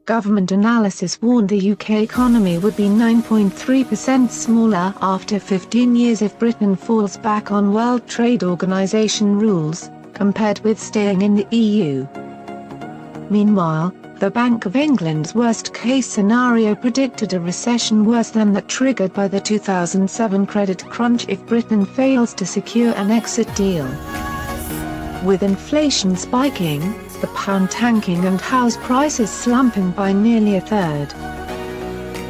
government analysis warned the UK economy would be 9.3% smaller after 15 years if Britain falls back on World Trade Organization rules, compared with staying in the EU. Meanwhile, the Bank of England's worst-case scenario predicted a recession worse than that triggered by the 2007 credit crunch if Britain fails to secure an exit deal. With inflation spiking, the pound tanking and house prices slumping by nearly a third.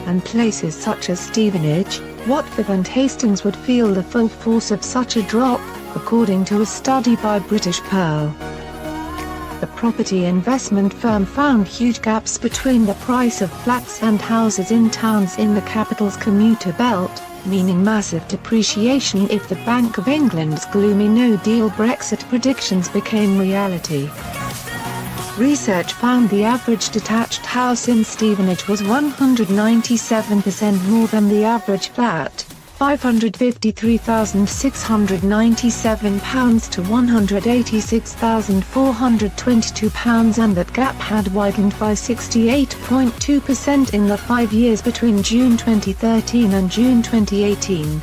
And places such as Stevenage, Watford and Hastings would feel the full force of such a drop, according to a study by British Pearl. The property investment firm found huge gaps between the price of flats and houses in towns in the capital's commuter belt, meaning massive depreciation if the Bank of England's gloomy no-deal Brexit predictions became reality. Research found the average detached house in Stevenage was 197% more than the average flat, £553,697 to £186,422, and that gap had widened by 68.2% in the 5 years between June 2013 and June 2018.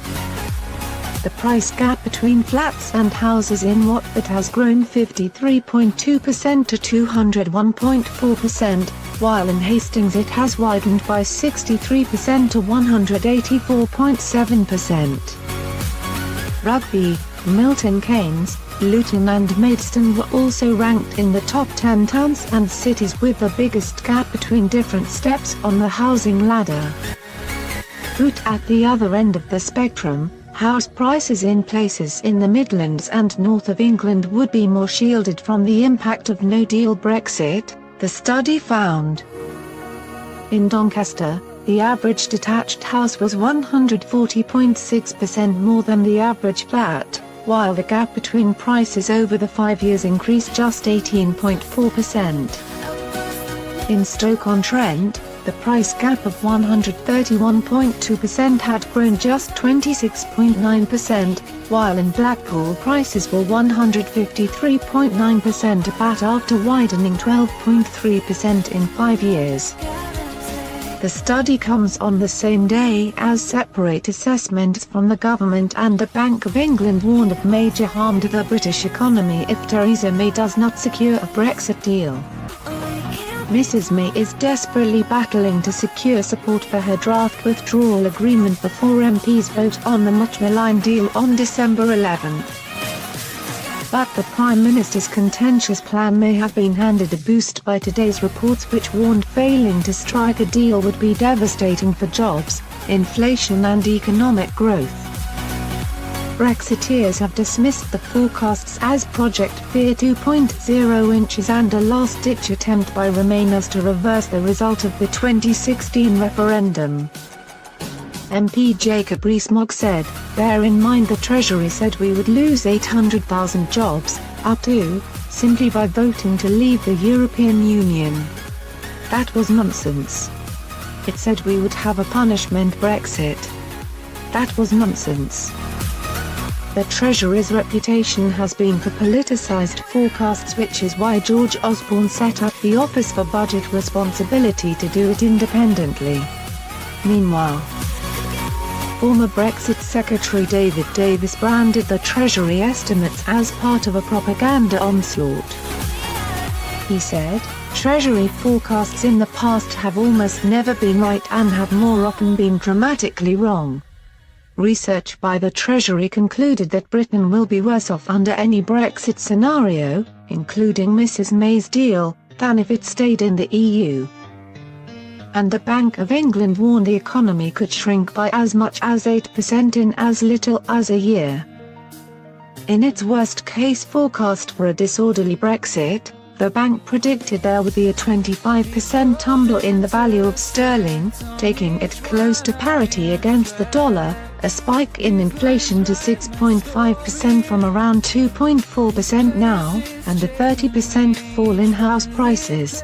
The price gap between flats and houses in Watford has grown 53.2% to 201.4%, while in Hastings it has widened by 63% to 184.7%. Rugby, Milton Keynes, Luton and Maidstone were also ranked in the top 10 towns and cities with the biggest gap between different steps on the housing ladder. Put at the other end of the spectrum, house prices in places in the Midlands and north of England would be more shielded from the impact of no-deal Brexit, the study found. In Doncaster, the average detached house was 140.6% more than the average flat, while the gap between prices over the 5 years increased just 18.4%. In Stoke-on-Trent, the price gap of 131.2% had grown just 26.9%, while in Blackpool prices were 153.9% about after widening 12.3% in 5 years. The study comes on the same day as separate assessments from the government and the Bank of England warned of major harm to the British economy if Theresa May does not secure a Brexit deal. Mrs May is desperately battling to secure support for her draft withdrawal agreement before MPs vote on the much-maligned deal on December 11. But the Prime Minister's contentious plan may have been handed a boost by today's reports which warned failing to strike a deal would be devastating for jobs, inflation and economic growth. Brexiteers have dismissed the forecasts as Project Fear 2.0 inches and a last-ditch attempt by Remainers to reverse the result of the 2016 referendum. MP Jacob Rees-Mogg said, "Bear in mind the Treasury said we would lose 800,000 jobs, up to, simply by voting to leave the European Union. That was nonsense. It said we would have a punishment Brexit. That was nonsense." The Treasury's reputation has been for politicised forecasts, which is why George Osborne set up the Office for Budget Responsibility to do it independently. Meanwhile, former Brexit Secretary David Davis branded the Treasury estimates as part of a propaganda onslaught. He said, "Treasury forecasts in the past have almost never been right and have more often been dramatically wrong." Research by the Treasury concluded that Britain will be worse off under any Brexit scenario, including Mrs May's deal, than if it stayed in the EU. And the Bank of England warned the economy could shrink by as much as 8% in as little as a year. In its worst-case forecast for a disorderly Brexit, the bank predicted there would be a 25% tumble in the value of sterling, taking it close to parity against the dollar, a spike in inflation to 6.5% from around 2.4% now, and a 30% fall in house prices.